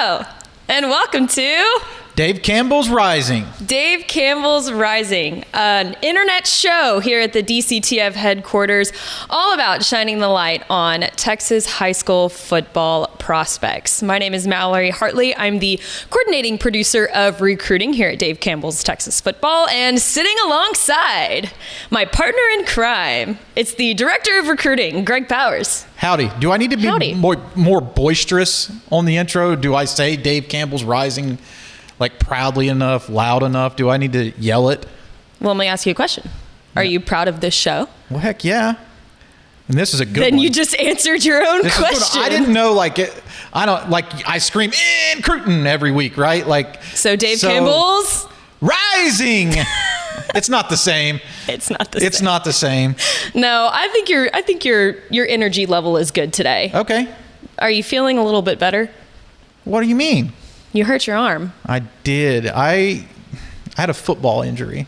Hello, and welcome to Dave Campbell's Rising. Dave Campbell's Rising, an internet show here at the DCTF headquarters, all about shining the light on Texas high school football prospects. My name is Mallory Hartley. I'm the coordinating producer of recruiting here at Dave Campbell's Texas Football, and sitting alongside my partner in crime, it's the director of recruiting, Greg Powers. Howdy. Do I need to be more boisterous on the intro? Do I say Dave Campbell's Rising like proudly enough, loud enough? Do I need to yell it? Well, let me ask you a question. Are you proud of this show? Well, heck yeah. And this is a good one. Then you just answered your own question. I didn't know, I scream in Cruton every week, right? So Dave Campbell's Rising. It's not the same. It's not the same. No, I think your energy level is good today. Okay. Are you feeling a little bit better? What do you mean? You hurt your arm. I did. I had a football injury.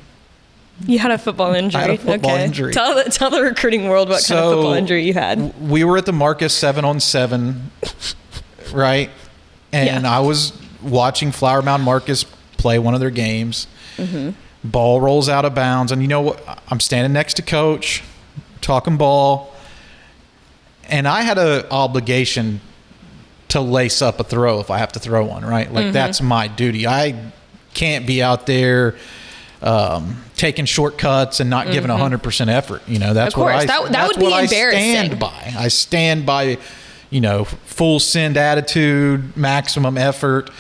You had a football injury? I had a football injury. Tell the recruiting world what kind of football injury you had. We were at the Marcus 7-on-7, right? And I was watching Flower Mound Marcus play one of their games. Mm-hmm. Ball rolls out of bounds. And you know what? I'm standing next to Coach, talking ball. And I had an obligation to lace up a throw if I have to throw one, right? That's my duty. I can't be out there taking shortcuts and not giving 100% effort. You know, that's what that would be embarrassing. Stand by. I stand by, full send attitude, maximum effort.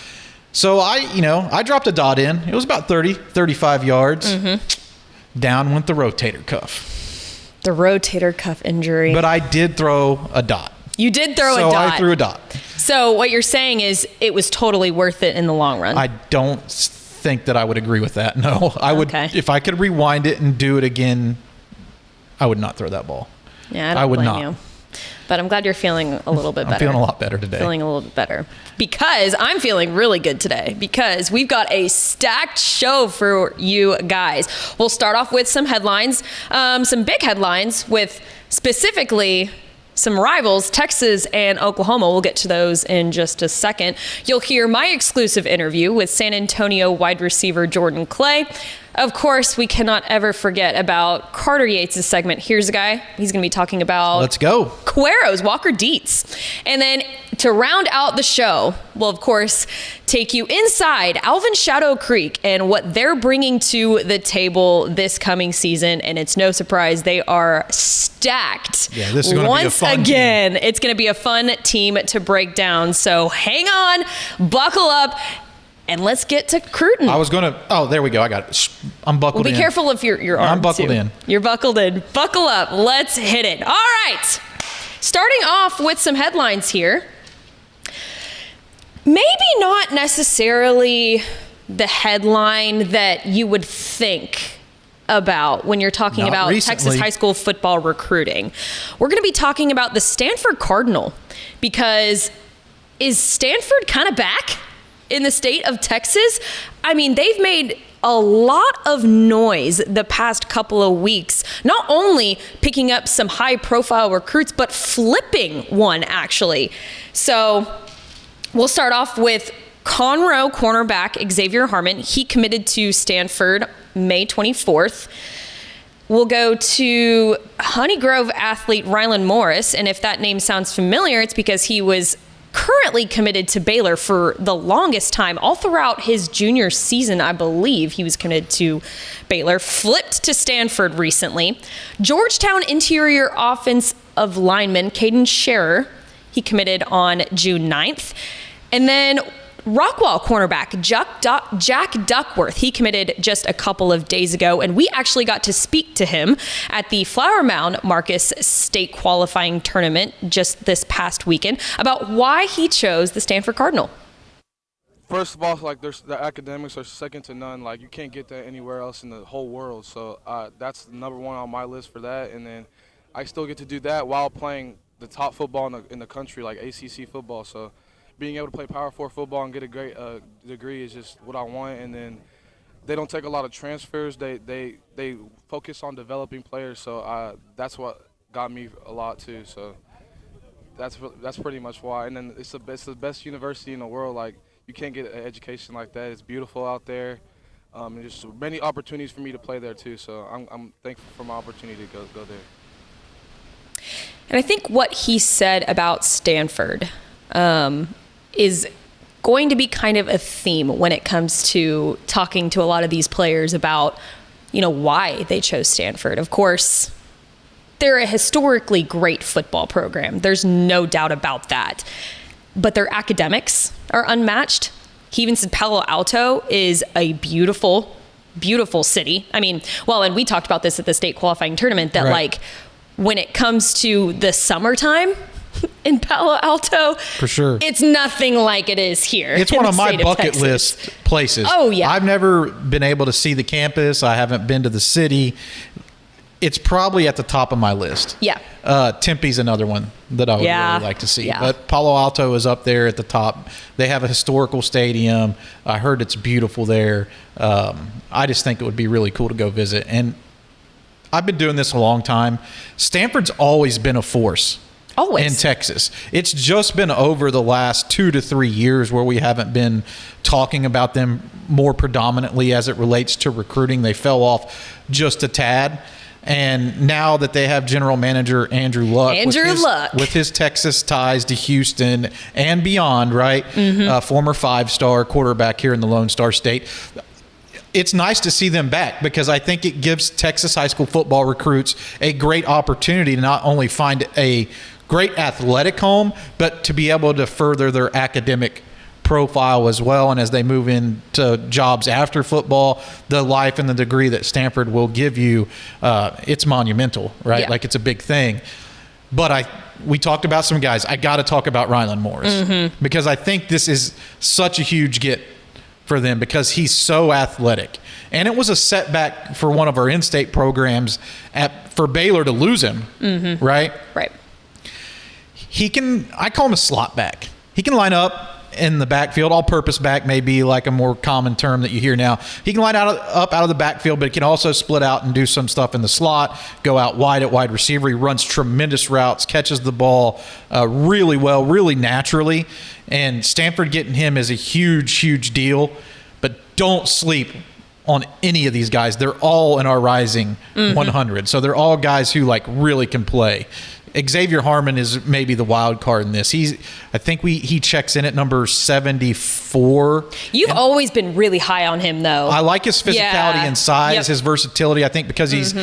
So I dropped a dot in. It was about 35 yards. Mm-hmm. Down went the rotator cuff. The rotator cuff injury. But I did throw a dot. You did throw a dot. So I threw a dot. So what you're saying is it was totally worth it in the long run. I don't think that I would agree with that. No, I would. If I could rewind it and do it again, I would not throw that ball. Yeah, I would blame you. But I'm glad you're feeling a little bit better. I'm feeling a lot better today. Feeling a little bit better. Because I'm feeling really good today. Because we've got a stacked show for you guys. We'll start off with some headlines. Some big headlines with specifically some rivals, Texas and Oklahoma. We'll get to those in just a second. You'll hear my exclusive interview with San Antonio wide receiver Jordan Clay. Of course, we cannot ever forget about Carter Yates' segment. Here's a guy. He's going to be talking about... Let's go. Cuero's Walker Deetsz. And then to round out the show, we'll, of course, take you inside Alvin Shadow Creek and what they're bringing to the table this coming season. And it's no surprise they are stacked. Yeah, this is going to be a fun Once again, it's going to be a fun team to break down. So hang on, buckle up, and let's get to Cruton. I was going to... Oh, there we go. I got it. I'm buckled in. Well, be careful of your arm, I'm buckled in. You're buckled in. Buckle up. Let's hit it. All right. Starting off with some headlines here. Maybe not necessarily the headline that you would think about when you're talking about Texas high school football recruiting. We're going to be talking about the Stanford Cardinal, because is Stanford kind of back in the state of Texas? I mean, they've made a lot of noise the past couple of weeks, not only picking up some high profile recruits, but flipping one actually. So we'll start off with Conroe cornerback Xavier Harmon. He committed to Stanford May 24th. We'll go to Honey Grove athlete Ryland Morris. And if that name sounds familiar, it's because he was currently committed to Baylor for the longest time. All throughout his junior season, I believe, he was committed to Baylor. Flipped to Stanford recently. Georgetown interior offensive lineman Caden Scherer, he committed on June 9th. And then Rockwall cornerback Jack Duckworth, he committed just a couple of days ago, and we actually got to speak to him at the Flower Mound Marcus State qualifying tournament just this past weekend about why he chose the Stanford Cardinal. First of all, the academics are second to none. You can't get that anywhere else in the whole world. So that's number one on my list for that. And then I still get to do that while playing the top football in the country, like ACC football. So being able to play Power 4 football and get a great degree is just what I want. And then they don't take a lot of transfers. They focus on developing players. So that's what got me a lot too. So that's pretty much why. And then it's the best university in the world. Like, you can't get an education like that. It's beautiful out there. And there's many opportunities for me to play there too. So I'm thankful for my opportunity to go there. And I think what he said about Stanford is going to be kind of a theme when it comes to talking to a lot of these players about, why they chose Stanford. Of course, they're a historically great football program. There's no doubt about that. But their academics are unmatched. He even said Palo Alto is a beautiful, beautiful city. I mean, and we talked about this at the state qualifying tournament, that right. When it comes to the summertime in Palo Alto, for sure, it's nothing like it is here. It's one of my bucket list places. Oh, yeah. I've never been able to see the campus. I haven't been to the city. It's probably at the top of my list. Yeah. Tempe's another one that I would really like to see. Yeah. But Palo Alto is up there at the top. They have a historical stadium. I heard it's beautiful there. I just think it would be really cool to go visit. And I've been doing this a long time. Stanford's always been a force. Always. In Texas. It's just been over the last 2 to 3 years where we haven't been talking about them more predominantly as it relates to recruiting. They fell off just a tad. And now that they have general manager Andrew Luck, with his Texas ties to Houston and beyond, right? Mm-hmm. Former 5-star quarterback here in the Lone Star State. It's nice to see them back because I think it gives Texas high school football recruits a great opportunity to not only find a great athletic home, but to be able to further their academic profile as well. And as they move into jobs after football, the life and the degree that Stanford will give you, it's monumental, right? Yeah. Like, it's a big thing. But we talked about some guys. I got to talk about Ryland Morris because I think this is such a huge get for them because he's so athletic. And it was a setback for one of our in-state programs for Baylor to lose him, right? Right. I call him a slot back. He can line up in the backfield. All-purpose back may be like a more common term that you hear now. He can line up out of the backfield, but he can also split out and do some stuff in the slot, go out wide at wide receiver. He runs tremendous routes, catches the ball really well, really naturally. And Stanford getting him is a huge, huge deal. But don't sleep on any of these guys. They're all in our Rising 100. So they're all guys who really can play. Xavier Harmon is maybe the wild card in this. I think he checks in at number 74. You've always been really high on him, though. I like his physicality and size, his versatility. I think because he's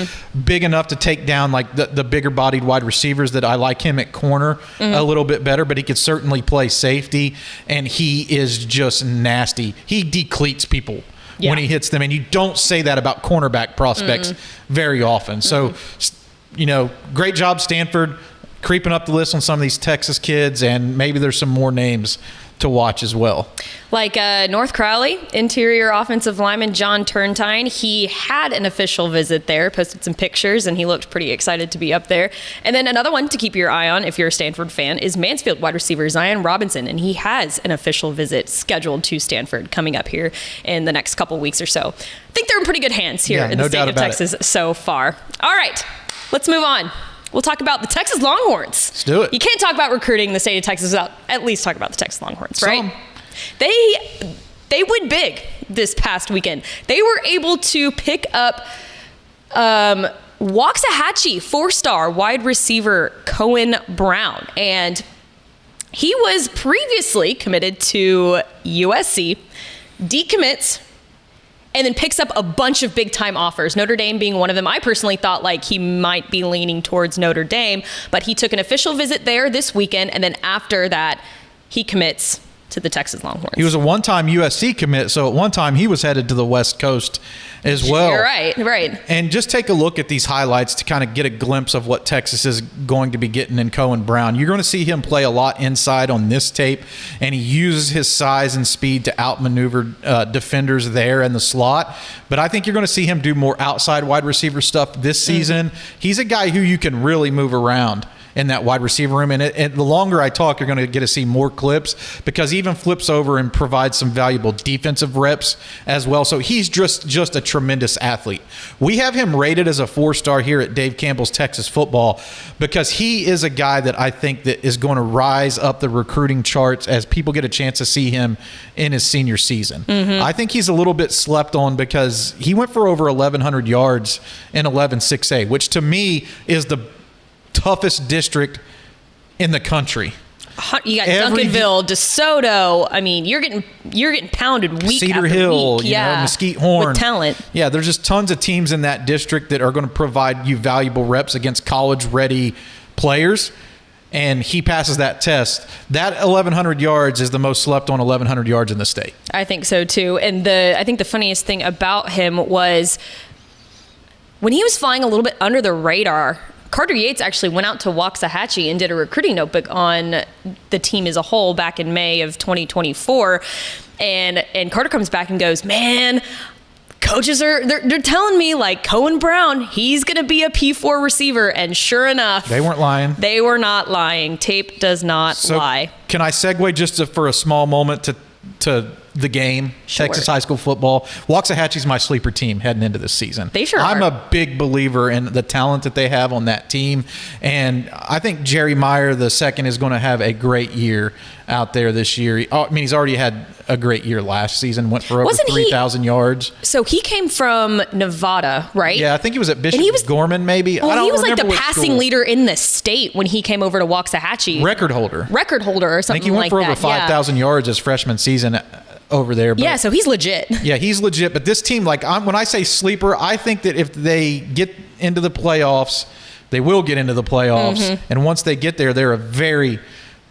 big enough to take down the bigger bodied wide receivers, that I like him at corner a little bit better, but he could certainly play safety, and he is just nasty. He decleats people when he hits them, and you don't say that about cornerback prospects very often. So, great job, Stanford, creeping up the list on some of these Texas kids, and maybe there's some more names to watch as well. Like North Crowley, interior offensive lineman John Turntine. He had an official visit there, posted some pictures, and he looked pretty excited to be up there. And then another one to keep your eye on if you're a Stanford fan is Mansfield wide receiver Zion Robinson, and he has an official visit scheduled to Stanford coming up here in the next couple weeks or so. I think they're in pretty good hands here in the state of Texas so far. All right. Let's move on. We'll talk about the Texas Longhorns. Let's do it. You can't talk about recruiting in the state of Texas without at least talking about the Texas Longhorns, right? They went big this past weekend. They were able to pick up Waxahachie 4-star wide receiver Cohen Brown. And he was previously committed to USC, decommits, and then picks up a bunch of big-time offers, Notre Dame being one of them. I personally thought he might be leaning towards Notre Dame, but he took an official visit there this weekend, and then after that, he commits to the Texas Longhorns. He was a one-time USC commit, so at one time he was headed to the West Coast as well. You're right. And just take a look at these highlights to kind of get a glimpse of what Texas is going to be getting in Cohen Brown. You're going to see him play a lot inside on this tape, and he uses his size and speed to outmaneuver defenders there in the slot. But I think you're going to see him do more outside wide receiver stuff this season. He's a guy who you can really move around in that wide receiver room. And the longer I talk, you're going to get to see more clips because he even flips over and provides some valuable defensive reps as well. So he's just a tremendous athlete. We have him rated as a 4-star here at Dave Campbell's Texas Football because he is a guy that I think that is going to rise up the recruiting charts as people get a chance to see him in his senior season. I think he's a little bit slept on because he went for over 1,100 yards in 11-6A, which to me is the toughest district in the country. You got Duncanville, DeSoto. I mean, you're getting pounded week Cedar after Hill, week. Mesquite Horn. With talent. Yeah, there's just tons of teams in that district that are going to provide you valuable reps against college-ready players, and he passes that test. That 1,100 yards is the most slept on 1,100 yards in the state. I think so, too. And I think the funniest thing about him was when he was flying a little bit under the radar, Carter Yates actually went out to Waxahachie and did a recruiting notebook on the team as a whole back in May of 2024. And Carter comes back and goes, man, coaches they're telling me like Cohen Brown, he's going to be a P4 receiver. And sure enough, they weren't lying. They were not lying. Tape does not lie. Can I segue just for a small moment to the game, sure. Texas high school football? Waxahachie's my sleeper team heading into this season. They sure I'm are. a big believer in the talent that they have on that team, and I think Jerry Meyer II is going to have a great year out there this year. I mean, he's already had a great year last season, went for over 3,000 yards. So he came from Nevada, right? Yeah, I think he was at Bishop Gorman maybe. Well, he was like the passing leader in the state when he came over to Waxahachie. Record holder or something like that. I think he went for over 5,000 yards his freshman season over there. But, yeah, so he's legit. Yeah, he's legit. But this team, when I say sleeper, I think that if they get into the playoffs, they will get into the playoffs. And once they get there, they're a very,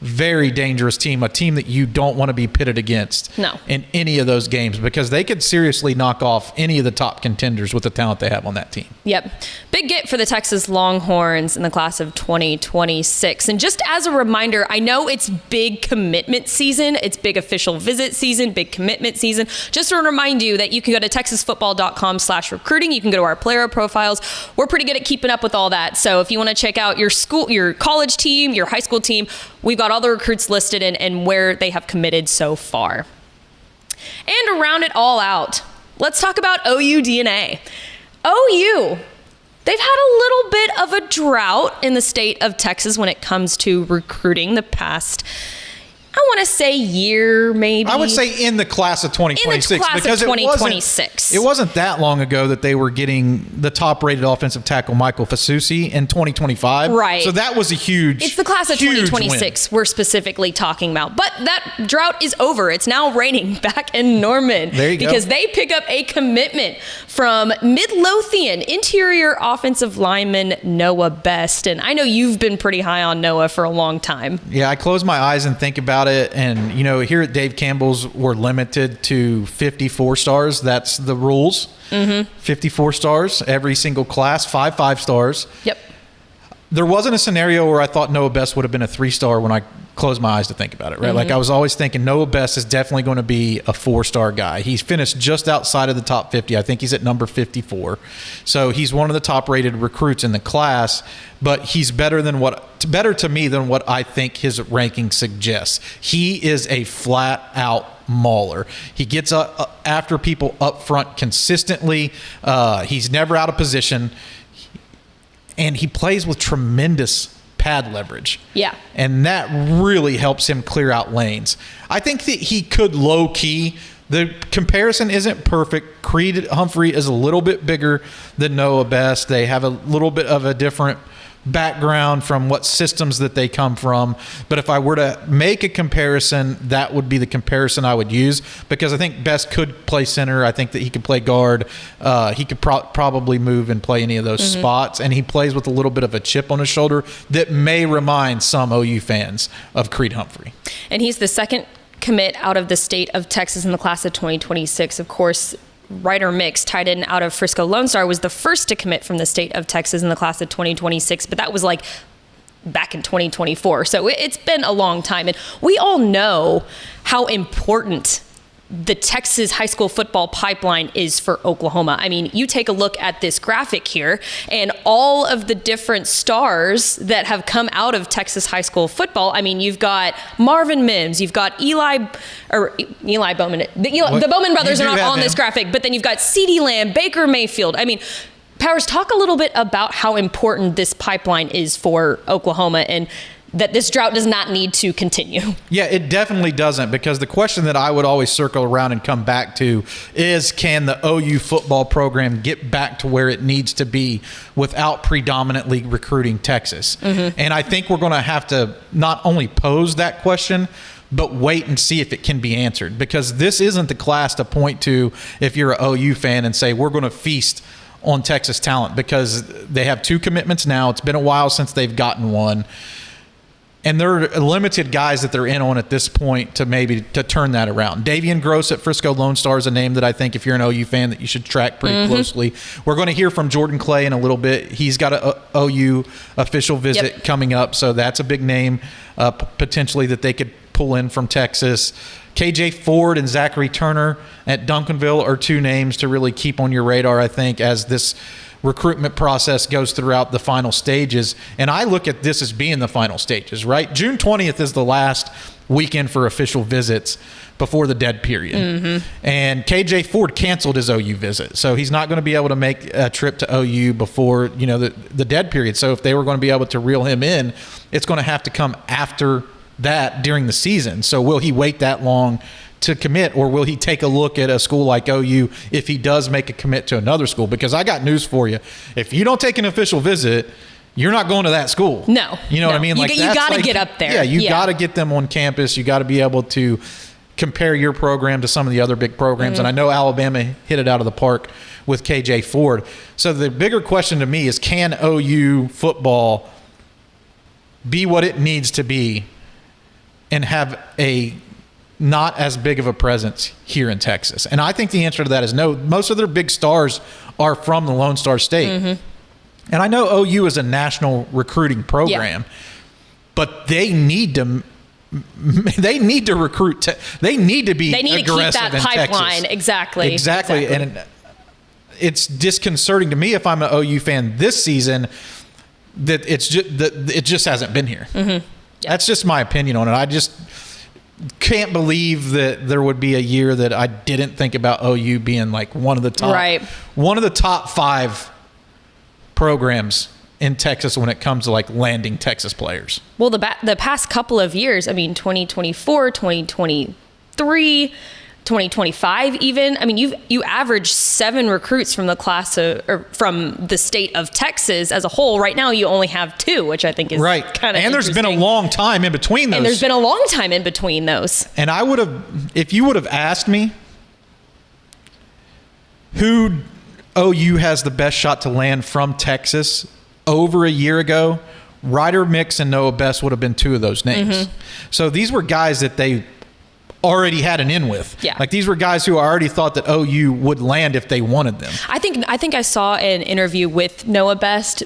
very dangerous team, a team that you don't want to be pitted against in any of those games because they could seriously knock off any of the top contenders with the talent they have on that team. Yep. Big get for the Texas Longhorns in the class of 2026. And just as a reminder, I know it's big commitment season. It's big official visit season, big commitment season. Just to remind you that you can go to texasfootball.com/recruiting. You can go to our player profiles. We're pretty good at keeping up with all that. So if you want to check out your school, your college team, your high school team, we've got all the recruits listed and where they have committed so far. And to round it all out, let's talk about OU DNA. OU, they've had a little bit of a drought in the state of Texas when it comes to recruiting the past, I want to say year, maybe. I would say in the class of 2026. In the class because of 2026. It wasn't that long ago that they were getting the top-rated offensive tackle, Michael Fasusi, in 2025. Right. So that was a huge It's the class of 2026 we're specifically talking about. But that drought is over. It's now raining back in Norman. There you go. Because they pick up a commitment from Midlothian interior offensive lineman Noah Best. And I know you've been pretty high on Noah for a long time. Yeah, I close my eyes and think about it, and here at Dave Campbell's we're limited to 54 stars. That's the rules. 54 stars every single class, 5 stars. Yep. There wasn't a scenario where I thought Noah Best would have been a 3-star when I closed my eyes to think about it, right? Like I was always thinking Noah Best is definitely going to be a 4-star guy. He's finished just outside of the top 50. I think he's at number 54. So he's one of the top rated recruits in the class, but he's better to me than what I think his ranking suggests. He is a flat out mauler. He gets after people up front consistently. He's never out of position. And he plays with tremendous pad leverage. Yeah. And that really helps him clear out lanes. I think that he could low-key. The comparison isn't perfect. Creed Humphrey is a little bit bigger than Noah Best. They have a little bit of a different background from what systems that they come from. But if I were to make a comparison, that would be the comparison I would use, because I think Best could play center. I think that he could play guard. He could probably move and play any of those spots. And he plays with a little bit of a chip on his shoulder that may remind some OU fans of Creed Humphrey. And he's the second commit out of the state of Texas in the class of 2026. Of course, Ryder Mix, tight end out of Frisco Lone Star, was the first to commit from the state of Texas in the class of 2026, but that was like back in 2024. So it's been a long time. And we all know how important the Texas high school football pipeline is for Oklahoma. I mean, you take a look at this graphic here and all of the different stars that have come out of Texas high school football. I mean, you've got Marvin Mims, you've got Eli Bowman. The Bowman brothers are not on this graphic, but then you've got CeeDee Lamb, Baker Mayfield. I mean, Powers, talk a little bit about how important this pipeline is for Oklahoma and that this drought does not need to continue. Yeah, it definitely doesn't, because the question that I would always circle around and come back to is, can the OU football program get back to where it needs to be without predominantly recruiting Texas? And I think we're going to have to not only pose that question, but wait and see if it can be answered, because this isn't the class to point to if you're an OU fan and say, we're going to feast on Texas talent, because they have 2 commitments now. It's been a while since they've gotten one. And there are limited guys that they're in on at this point to turn that around. Davian Gross at Frisco Lone Star is a name that I think, if you're an OU fan, that you should track pretty closely. We're going to hear from Jordan Clay in a little bit. He's got an OU official visit coming up, so that's a big name potentially that they could pull in from Texas. KJ Ford and Zachary Turner at Duncanville are 2 names to really keep on your radar, I think, as this recruitment process goes throughout the final stages. And I look at this as being the final stages, right? June 20th is the last weekend for official visits before the dead period. And KJ Ford canceled his OU visit, so he's not going to be able to make a trip to OU before, the dead period. So if they were going to be able to reel him in, it's going to have to come after that during the season. So will he wait that long to commit, or will he take a look at a school like OU if he does make a commit to another school? Because I got news for you. If you don't take an official visit, you're not going to that school. No. You know what I mean? You got to get up there. Yeah, you got to get them on campus. You got to be able to compare your program to some of the other big programs. And I know Alabama hit it out of the park with KJ Ford. So the bigger question to me is, can OU football be what it needs to be and have a not as big of a presence here in Texas? And I think the answer to that is no. Most of their big stars are from the Lone Star State. And I know OU is a national recruiting program, but they need to recruit. They need to be aggressive in Texas. They need to keep that pipeline. Exactly. And it's disconcerting to me, if I'm an OU fan this season, that it just hasn't been here. That's just my opinion on it. I just can't believe that there would be a year that I didn't think about OU being like one of the top 5 programs in Texas when it comes to like landing Texas players. Well, the past couple of years, I mean, 2024, 2023, 2025 even. I mean, you averaged 7 recruits from the class or from the state of Texas as a whole. Right now, you only have 2, which I think is kind of. And there's been a long time in between those. And I would have, if you would have asked me who OU has the best shot to land from Texas over a year ago, Ryder Mix and Noah Best would have been 2 of those names. So these were guys that they already had an in with. Yeah. Like, these were guys who already thought that OU would land if they wanted them. I think I saw an interview with Noah Best,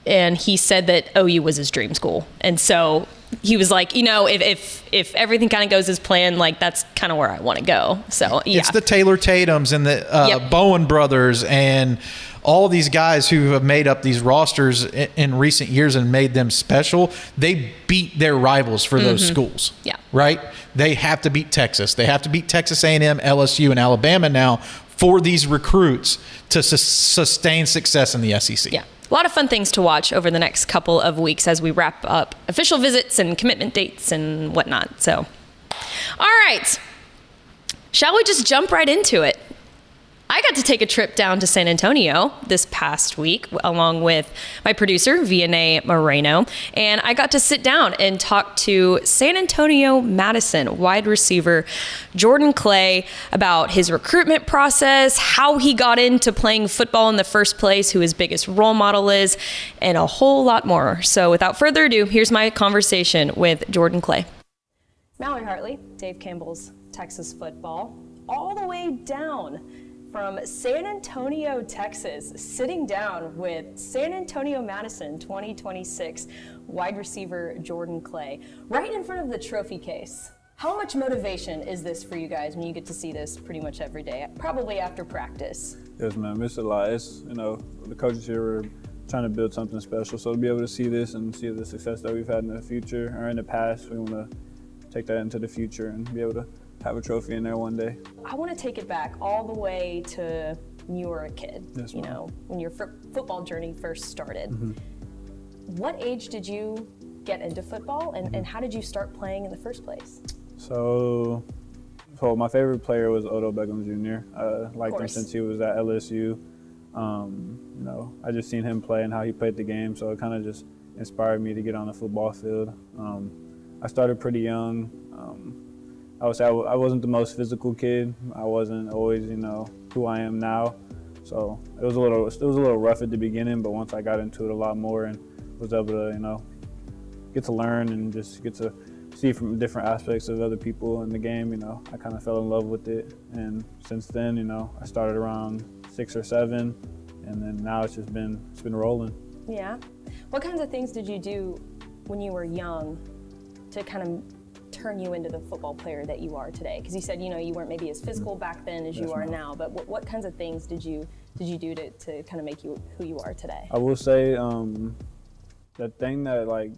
and he said that OU was his dream school. And so he was like, if everything kind of goes as planned, like, that's kind of where I want to go. So yeah. It's the Taylor Tatums and the Bowen brothers and all these guys who have made up these rosters in recent years and made them special. They beat their rivals for those schools. Yeah. Right? They have to beat Texas. They have to beat Texas A&M, LSU, and Alabama now for these recruits to sustain success in the SEC. Yeah. A lot of fun things to watch over the next couple of weeks as we wrap up official visits and commitment dates and whatnot. So, all right. Shall we just jump right into it? I got to take a trip down to San Antonio this past week along with my producer, Vianney Moreno, and I got to sit down and talk to San Antonio Madison wide receiver Jordan Clay about his recruitment process, how he got into playing football in the first place, who his biggest role model is, and a whole lot more. So without further ado, here's my conversation with Jordan Clay. Mallory Hartley, Dave Campbell's Texas football, all the way down from San Antonio, Texas, sitting down with San Antonio Madison 2026 wide receiver Jordan Clay, right in front of the trophy case How much motivation is this for you guys when you get to see this pretty much every day, probably after practice? Yes, ma'am. It's a lot. It's, the coaches here are trying to build something special. So to be able to see this and see the success that we've had in the future or in the past, we want to take that into the future and be able to have a trophy in there one day. I want to take it back all the way to when you were a kid, yes, when your football journey first started. Mm-hmm. What age did you get into football, and how did you start playing in the first place? So my favorite player was Odell Beckham Jr. I liked him since he was at LSU. I just seen him play and how he played the game, so it kind of just inspired me to get on the football field. I started pretty young. I would say I wasn't the most physical kid. I wasn't always, who I am now. So it was a little rough at the beginning, but once I got into it a lot more and was able to, get to learn and just get to see from different aspects of other people in the game, I kind of fell in love with it. And since then, I started around 6 or 7, and then now it's been rolling. Yeah. What kinds of things did you do when you were young to kind of turn you into the football player that you are today? Because you said, you weren't maybe as physical back then as you are now, but what kinds of things did you do to kind of make you who you are today? I will say the thing that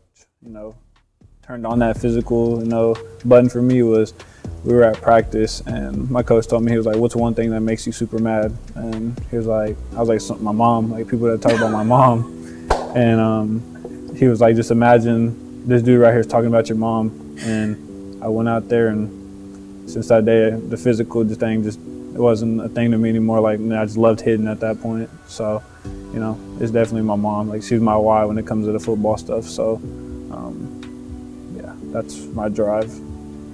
turned on that physical, button for me was we were at practice and my coach told me, he was like, what's one thing that makes you super mad? And he was like, I was like, my mom, like people that talk about my mom. And he was like, just imagine this dude right here is talking about your mom. And I went out there, and since that day, the physical thing it wasn't a thing to me anymore. Like, I just loved hitting at that point. So, it's definitely my mom. Like, she's my why when it comes to the football stuff. So, that's my drive.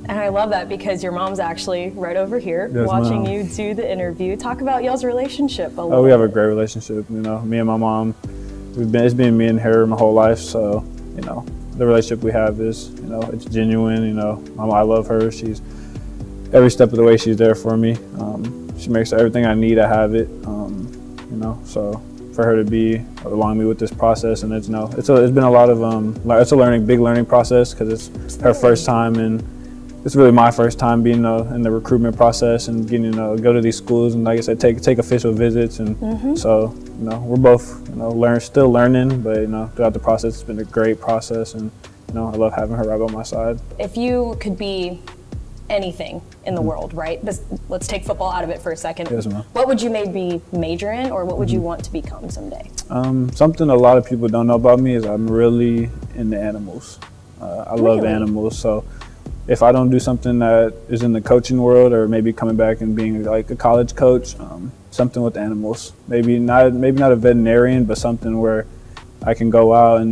And I love that because your mom's actually right over here watching you do the interview. Talk about y'all's relationship a little. Oh, we have a great relationship. Me and my mom, it's been me and her my whole life. So, the relationship we have is, it's genuine. I love her. She's every step of the way. She's there for me. She makes everything I need. I have it. So for her to be along me with this process, and it's been a lot of it's a big learning process because it's her first time, and it's really my first time being in the recruitment process and getting go to these schools and, like I said, take official visits, and so we're both still learning, but throughout the process it's been a great process, and I love having her right by my side. If you could be anything in the world, right? Let's take football out of it for a second. Yes, ma'am. What would you maybe major in, or what would you want to become someday? Something a lot of people don't know about me is I'm really into animals. I love animals, so if I don't do something that is in the coaching world, or maybe coming back and being like a college coach, something with animals. Maybe not a veterinarian, but something where I can go out and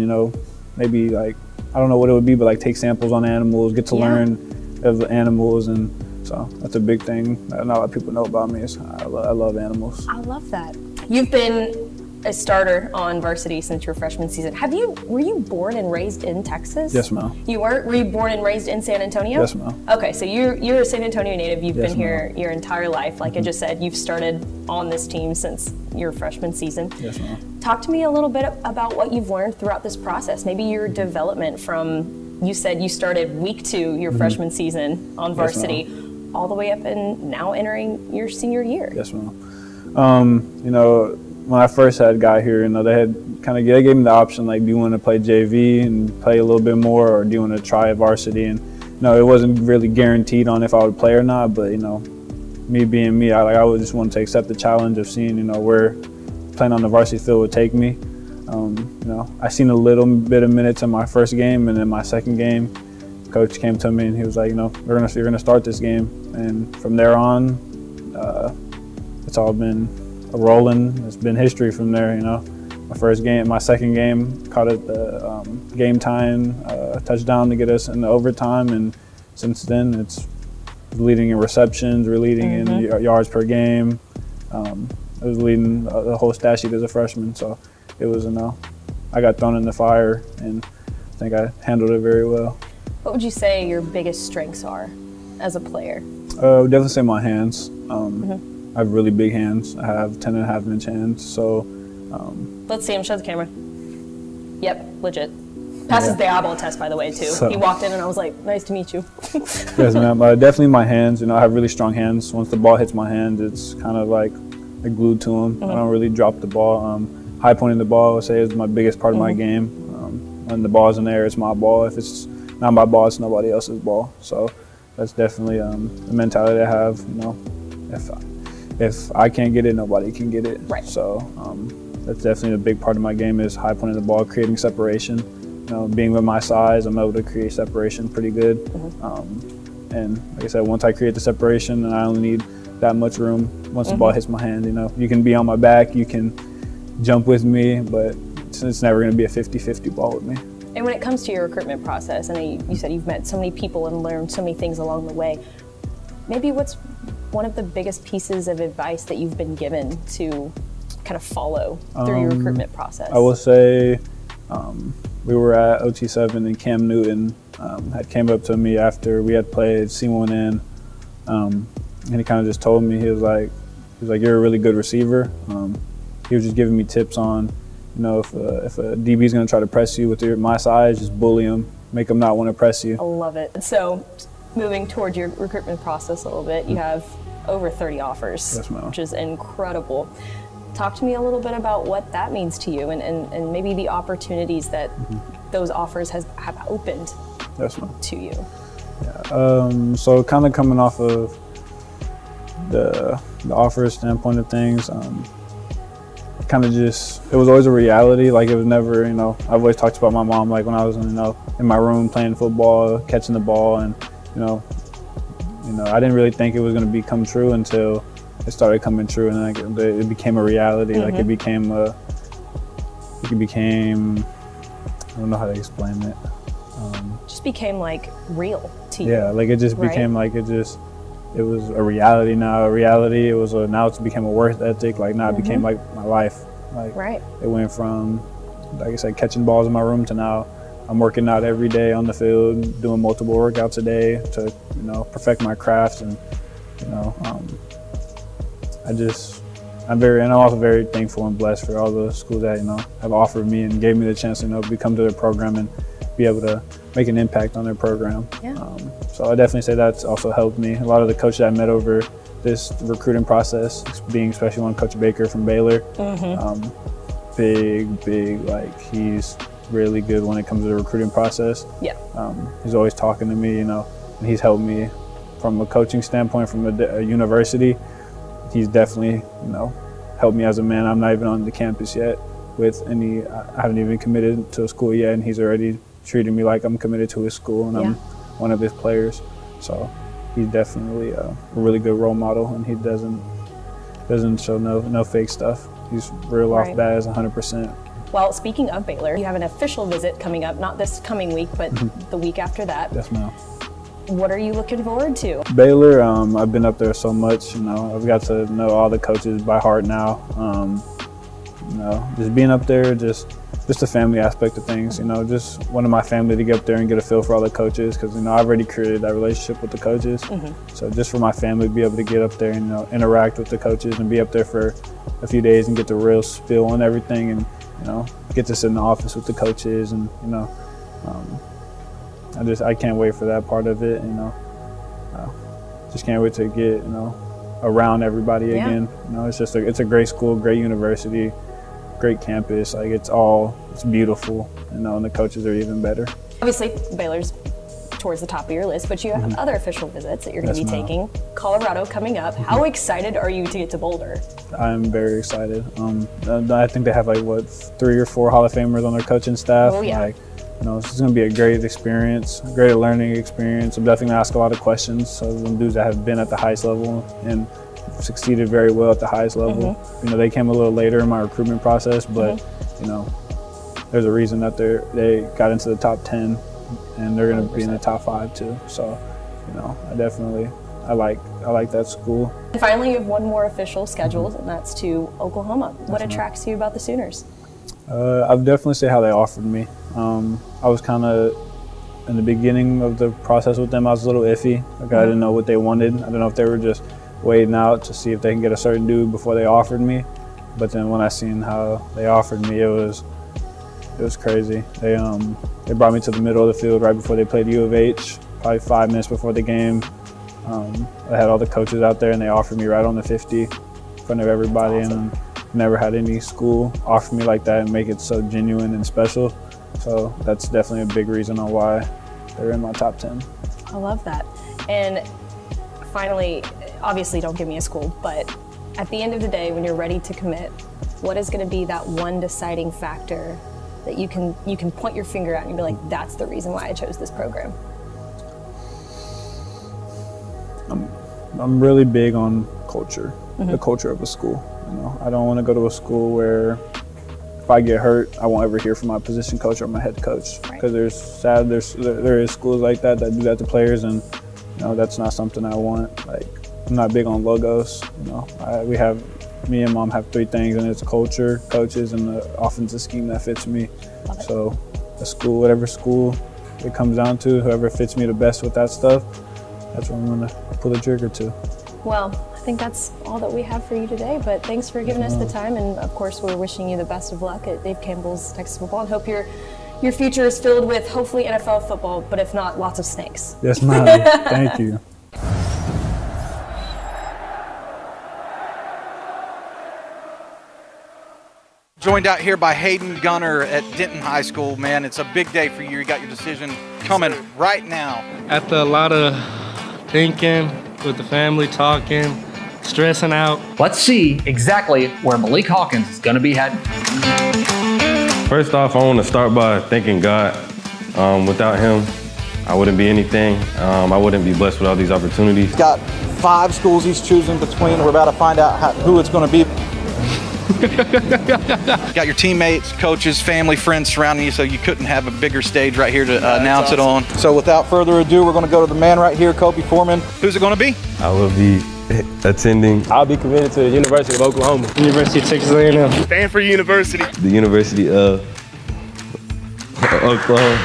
maybe like, I don't know what it would be, but like take samples on animals, get to learn of the animals, and so that's a big thing that not a lot of people know about me. Is I love animals. I love that. You've been a starter on varsity since your freshman season. Were you born and raised in Texas? Yes, ma'am. You were? Were you born and raised in San Antonio? Yes, ma'am. Okay, so you're a San Antonio native. You've been here your entire life. Like I just said, you've started on this team since your freshman season. Yes, ma'am. Talk to me a little bit about what you've learned throughout this process. Maybe your development from, you said you started week 2 your freshman season on varsity, all the way up and now entering your senior year. Yes, ma'am. When I first had got here, they gave me the option, like, do you want to play JV and play a little bit more, or do you want to try varsity? And it wasn't really guaranteed on if I would play or not, but me being me, I would just want to accept the challenge of seeing where playing on the varsity field would take me. I seen a little bit of minutes in my first game, and in my second game, coach came to me and he was like, you're gonna start this game. And from there on, it's all been rolling. It's been history from there. My second game, caught it the game time touchdown to get us into overtime, and since then it's leading in receptions, we're leading in yards per game. I was leading the whole stat sheet as a freshman, so it was I got thrown in the fire, and I think I handled it very well. What would you say your biggest strengths are as a player? I would definitely say my hands. I have really big hands. I have 10.5-inch hands, so. Let's see them, show the camera. Yep, legit. Passes the eyeball test, by the way, too. So, he walked in and I was like, nice to meet you. Yes, ma'am. Definitely my hands. I have really strong hands. Once the ball hits my hand, it's kind of like glued to them. I don't really drop the ball. High pointing the ball, I would say, is my biggest part of my game. When the ball's in the air, it's my ball. If it's not my ball, it's nobody else's ball. So that's definitely the mentality I have. If I can't get it, nobody can get it. Right. So that's definitely a big part of my game is high pointing the ball, creating separation. Being with my size, I'm able to create separation pretty good. And like I said, once I create the separation, and I only need that much room. Once the ball hits my hand, you can be on my back, you can jump with me, but it's never going to be a 50-50 ball with me. And when it comes to your recruitment process, I know you said you've met so many people and learned so many things along the way. Maybe what's one of the biggest pieces of advice that you've been given to kind of follow through your recruitment process? I will say we were at OT7 and Cam Newton had came up to me after we had played C1N, and he kind of just told me, he was like, you're a really good receiver. He was just giving me tips on, if a DB is going to try to press you with my size, just bully him, make him not want to press you. I love it. So moving towards your recruitment process a little bit, you have over 30 offers, yes, ma'am, which is incredible. Talk to me a little bit about what that means to you and maybe the opportunities that those offers have opened, yes, ma'am, to you. Yeah. So kind of coming off of the offer standpoint of things, kind of just, it was always a reality. Like, it was never, I've always talked about my mom, like when I was in my room playing football, catching the ball, and I didn't really think it was going to become true until it started coming true, and it became a reality. Like it became, I don't know how to explain it. Just became like real to you. Yeah, like it just became like it was a reality now. Now it became a work ethic. Like now it became like my life. Like it went from, like I said, catching balls in my room to now I'm working out every day on the field, doing multiple workouts a day to, perfect my craft. And, I'm also very thankful and blessed for all the schools that, have offered me and gave me the chance to, become to their program and be able to make an impact on their program. Yeah. So I definitely say that's also helped me. A lot of the coaches I met over this recruiting process, being especially one Coach Baker from Baylor, big, like he's really good when it comes to the recruiting process. Yeah. He's always talking to me, and he's helped me from a coaching standpoint, from a university. He's definitely, helped me as a man. I'm not even on the campus yet I haven't even committed to a school yet, and he's already treating me like I'm committed to his school and I'm one of his players. So he's definitely a really good role model, and he doesn't show no fake stuff. He's real off bat as 100%. Well, speaking of Baylor, you have an official visit coming up, not this coming week, but the week after that. Yes, ma'am. What are you looking forward to? Baylor, I've been up there so much, I've got to know all the coaches by heart now. Just being up there, just the family aspect of things, just wanting my family to get up there and get a feel for all the coaches, because, I've already created that relationship with the coaches. So just for my family to be able to get up there and, interact with the coaches and be up there for a few days and get the real spill on everything, and, get to sit in the office with the coaches, and, I can't wait for that part of it, just can't wait to get, around everybody again. It's a great school, great university, great campus. Like it's beautiful, and the coaches are even better. Obviously, Baylor's towards the top of your list, but you have other official visits that you're going to be taking. Colorado coming up. How excited are you to get to Boulder? I'm very excited. I think they have 3 or 4 Hall of Famers on their coaching staff. Oh yeah. It's going to be a great experience, a great learning experience. I'm definitely going to ask a lot of questions of them dudes that have been at the highest level and succeeded very well at the highest level. They came a little later in my recruitment process, but there's a reason that they got into the top 10, and they're going to be in the top 5 too. So, I like that school. And finally, you have one more official scheduled, and that's to Oklahoma. What attracts you about the Sooners? I would definitely say how they offered me. I was kind of, in the beginning of the process with them, I was a little iffy. I didn't know what they wanted. I don't know if they were just waiting out to see if they can get a certain dude before they offered me. But then when I seen how they offered me, it was It was crazy. They brought me to the middle of the field right before they played U of H, probably 5 minutes before the game. I had all the coaches out there, and they offered me right on the 50 in front of everybody. And never had any school offer me like that and make it so genuine and special. So that's definitely a big reason on why they're in my top 10. I love that. And finally, obviously don't give me a school, but at the end of the day, when you're ready to commit, what is going to be that one deciding factor that you can point your finger at and be like, that's the reason why I chose this program? I'm really big on culture, the culture of a school. You know, I don't want to go to a school where if I get hurt, I won't ever hear from my position coach or my head coach. Because there is schools like that do that to players, and you know that's not something I want. Like, I'm not big on logos. You know, me and mom have 3 things, and it's culture, coaches, and the offensive scheme that fits me. So, a school, whatever school it comes down to, whoever fits me the best with that stuff, that's what I'm gonna pull the trigger to. Well, I think that's all that we have for you today, but thanks for giving us the time, and of course we're wishing you the best of luck at Dave Campbell's Texas football, and hope your future is filled with hopefully NFL football, but if not, lots of snakes. Yes, ma'am. Thank you. Joined out here by Hayden Gunner at Denton High School. Man, it's a big day for you. You got your decision coming right now. After a lot of thinking, with the family, talking, stressing out. Let's see exactly where Malik Hawkins is going to be heading. First off, I want to start by thanking God. Without him, I wouldn't be anything. I wouldn't be blessed with all these opportunities. He's got 5 schools he's choosing between. We're about to find out who it's going to be. Got your teammates, coaches, family, friends surrounding you, so you couldn't have a bigger stage right here to announce it on. So without further ado, we're going to go to the man right here, Kobe Foreman. Who's it going to be? I will be attending. I'll be committed to the University of Oklahoma. University of Texas A&M. Stanford University. The University of Oklahoma.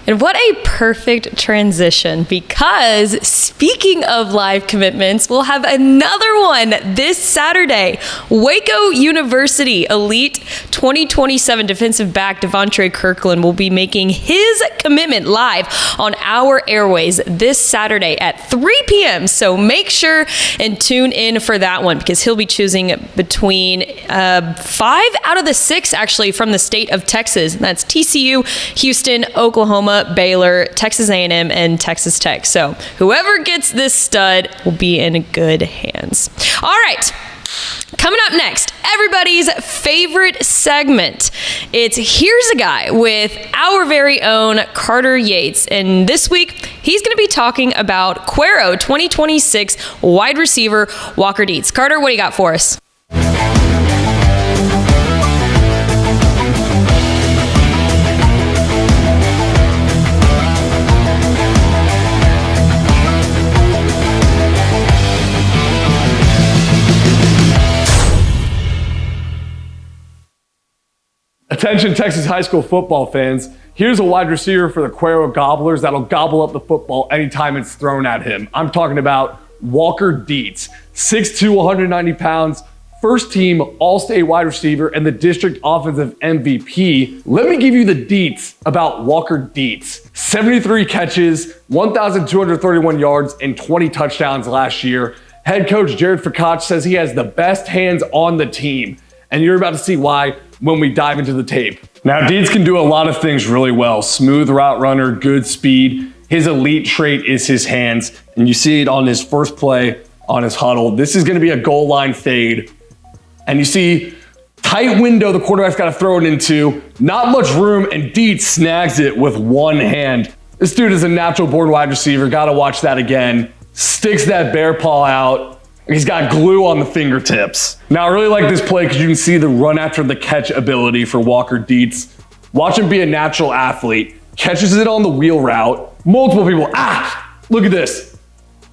And what a perfect transition, because speaking of live commitments, we'll have another one this Saturday. Waco University Elite 2027 defensive back Devontre Kirkland will be making his commitment live on our airways this Saturday at 3 p.m. So make sure and tune in for that one, because he'll be choosing between 5 out of the 6 actually from the state of Texas. That's TCU, Houston, Oklahoma, Baylor, Texas A&M, and Texas Tech. So whoever gets this stud will be in good hands. All right. Coming up next, everybody's favorite segment. It's Here's a Guy with our very own Carter Yates. And this week, he's going to be talking about Cuero 2026 wide receiver Walker Deetz. Carter, what do you got for us? Attention Texas high school football fans, here's a wide receiver for the Cuero Gobblers that'll gobble up the football anytime it's thrown at him. I'm talking about Walker Deetz, 6'2", 190 pounds, first team All-State wide receiver and the district offensive MVP. Let me give you the deets about Walker Deetz. 73 catches, 1,231 yards, and 20 touchdowns last year. Head coach Jared Fakach says he has the best hands on the team, and you're about to see why when we dive into the tape. Now, Deetz can do a lot of things really well. Smooth route runner, good speed. His elite trait is his hands, and you see it on his first play on his huddle. This is gonna be a goal line fade. And you see, tight window the quarterback's gotta throw it into, not much room, and Deetz snags it with one hand. This dude is a natural born wide receiver, gotta watch that again. Sticks that bear paw out. He's got glue on the fingertips. Now, I really like this play because you can see the run after the catch ability for Walker Deetz. Watch him be a natural athlete. Catches it on the wheel route. Multiple people, look at this.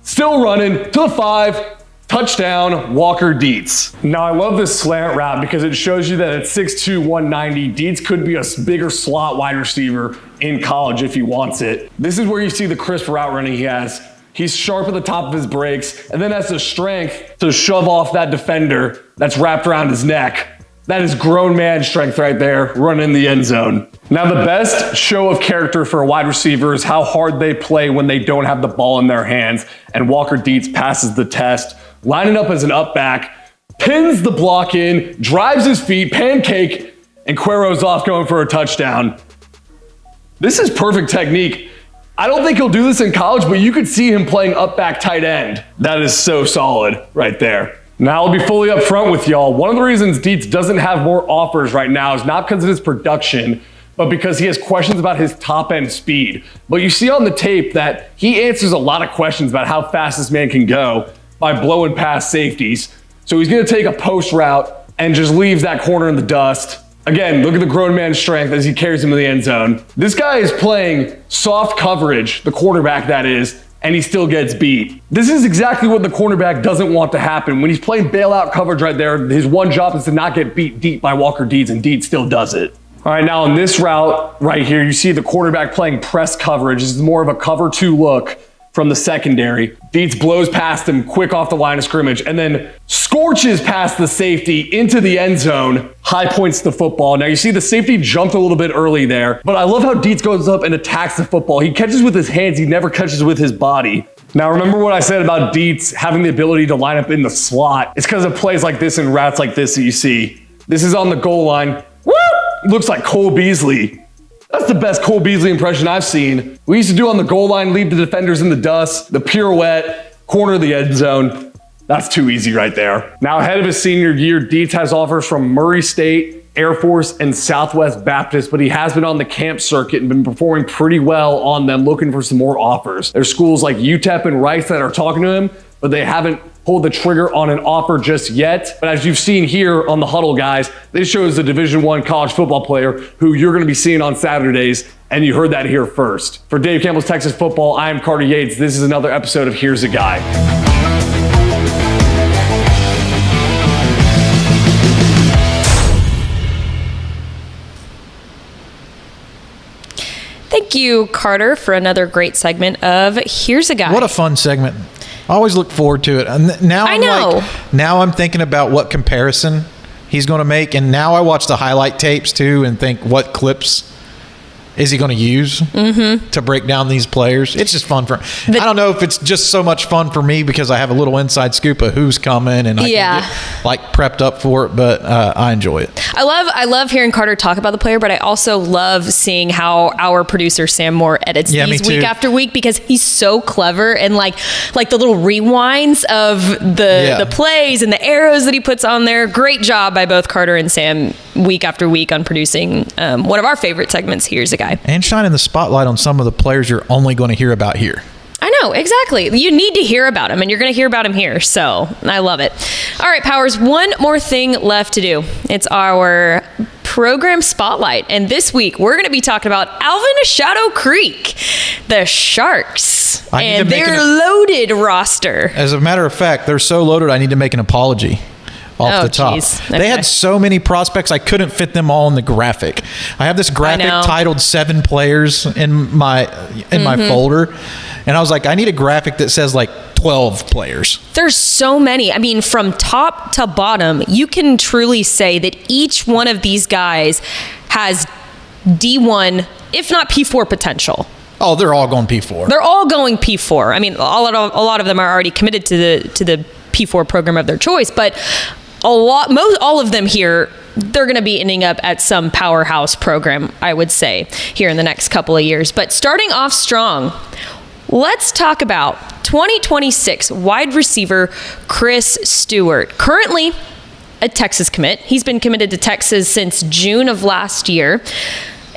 Still running to the 5. Touchdown, Walker Deetz. Now, I love this slant route because it shows you that at 6'2", 190, Deetz could be a bigger slot wide receiver in college if he wants it. This is where you see the crisp route running he has. He's sharp at the top of his breaks and then has the strength to shove off that defender that's wrapped around his neck. That is grown man strength right there, running in the end zone. Now, the best show of character for a wide receiver is how hard they play when they don't have the ball in their hands, and Walker Deetz passes the test, lining up as an up back, pins the block in, drives his feet, pancake, and Cuero's off going for a touchdown. This is perfect technique. I don't think he'll do this in college, but you could see him playing up back tight end. That is so solid right there. Now, I'll be fully upfront with y'all. One of the reasons Deetz doesn't have more offers right now is not because of his production, but because he has questions about his top end speed. But you see on the tape that he answers a lot of questions about how fast this man can go by blowing past safeties. So he's going to take a post route and just leaves that corner in the dust. Again, look at the grown man's strength as he carries him to the end zone. This guy is playing soft coverage, the quarterback that is, and he still gets beat. This is exactly what the cornerback doesn't want to happen. When he's playing bailout coverage right there, his one job is to not get beat deep by Walker Deetz, and Deetz still does it. All right, now on this route right here, you see the quarterback playing press coverage. This is more of a cover 2 look from the secondary. Deetz blows past him quick off the line of scrimmage and then scorches past the safety into the end zone, high points the football. Now you see the safety jumped a little bit early there, but I love how Deetz goes up and attacks the football. He catches with his hands, he never catches with his body. Now remember what I said about Deetz having the ability to line up in the slot. It's because of plays like this and routes like this that you see. This is on the goal line. Woo! Looks like Cole Beasley. That's the best Cole Beasley impression I've seen. We used to do on the goal line, leave the defenders in the dust, the pirouette, corner of the end zone. That's too easy right there. Now ahead of his senior year, Deetz has offers from Murray State, Air Force, and Southwest Baptist, but he has been on the camp circuit and been performing pretty well on them, looking for some more offers. There's schools like UTEP and Rice that are talking to him, but they haven't pulled the trigger on an offer just yet. But as you've seen here on the huddle, guys, this shows a Division I college football player who you're going to be seeing on Saturdays, and you heard that here first. For Dave Campbell's Texas Football, I am Carter Yates. This is another episode of Here's a Guy. Thank you, Carter, for another great segment of Here's a Guy. What a fun segment. I always look forward to it. And now now I'm thinking about what comparison he's going to make. And now I watch the highlight tapes too and think, what clips is he going to use to break down these players? It's just fun for I don't know if it's just so much fun for me because I have a little inside scoop of who's coming and I can get like prepped up for it, but I enjoy it. I love hearing Carter talk about the player, but I also love seeing how our producer Sam Moore edits these week after week because he's so clever and like the little rewinds of the plays and the arrows that he puts on there. Great job by both Carter and Sam week after week on producing one of our favorite segments, Here's a Guy. And shining the spotlight on some of the players you're only going to hear about here. I know, exactly. You need to hear about him, and you're going to hear about him here. So I love it. All right, Powers, one more thing left to do. It's our program spotlight. And this week, we're going to be talking about Alvin Shadow Creek, the Sharks, and their loaded roster. As a matter of fact, they're so loaded, I need to make an apology. Off the top. Okay. They had so many prospects, I couldn't fit them all in the graphic. I have this graphic titled 7 players in my folder, and I was like, I need a graphic that says like 12 players. There's so many. I mean, from top to bottom, you can truly say that each one of these guys has D1, if not P4 potential. Oh, they're all going P4. They're all going P4. I mean, a lot of them are already committed to the P4 program of their choice, but all of them here, they're going to be ending up at some powerhouse program, I would say, here in the next couple of years. But starting off strong, let's talk about 2026 wide receiver Chris Stewart. Currently a Texas commit. He's been committed to Texas since June of last year.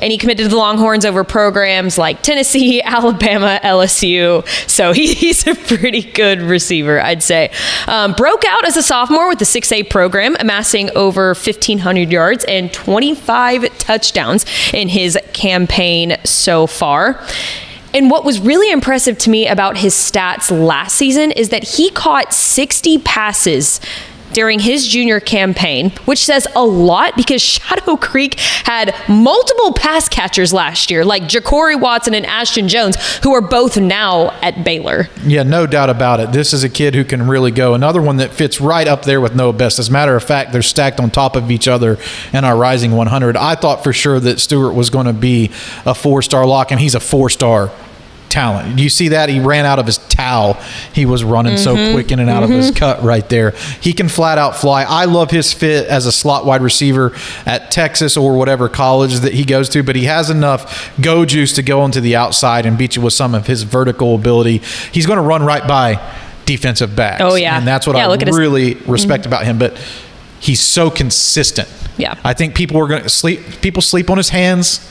And he committed to the Longhorns over programs like Tennessee, Alabama, LSU. So he's a pretty good receiver, I'd say. Broke out as a sophomore with the 6A program, amassing over 1,500 yards and 25 touchdowns in his campaign so far. And what was really impressive to me about his stats last season is that he caught 60 passes during his junior campaign, which says a lot because Shadow Creek had multiple pass catchers last year, like Ja'Cory Watson and Ashton Jones, who are both now at Baylor. Yeah, no doubt about it. This is a kid who can really go. Another one that fits right up there with Noah Best. As a matter of fact, they're stacked on top of each other in our Rising 100. I thought for sure that Stewart was going to be a 4-star lock, and he's a 4-star talent. You see that? He ran out of his towel. He was running so quick in and out of his cut right there. He can flat out fly. I love his fit as a slot wide receiver at Texas or whatever college that he goes to, but he has enough go juice to go onto the outside and beat you with some of his vertical ability. He's going to run right by defensive backs. Oh, yeah. And that's what I really respect about him. But he's so consistent. Yeah. I think people sleep on his hands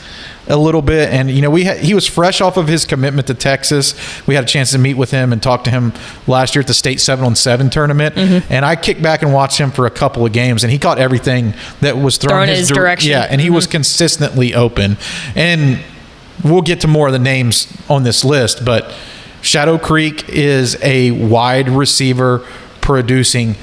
a little bit, and he was fresh off of his commitment to Texas. We had a chance to meet with him and talk to him last year at the state 7-on-7 tournament, and I kicked back and watched him for a couple of games, and he caught everything that was thrown his direction. Yeah, and he was consistently open. And we'll get to more of the names on this list, but Shadow Creek is a wide receiver producing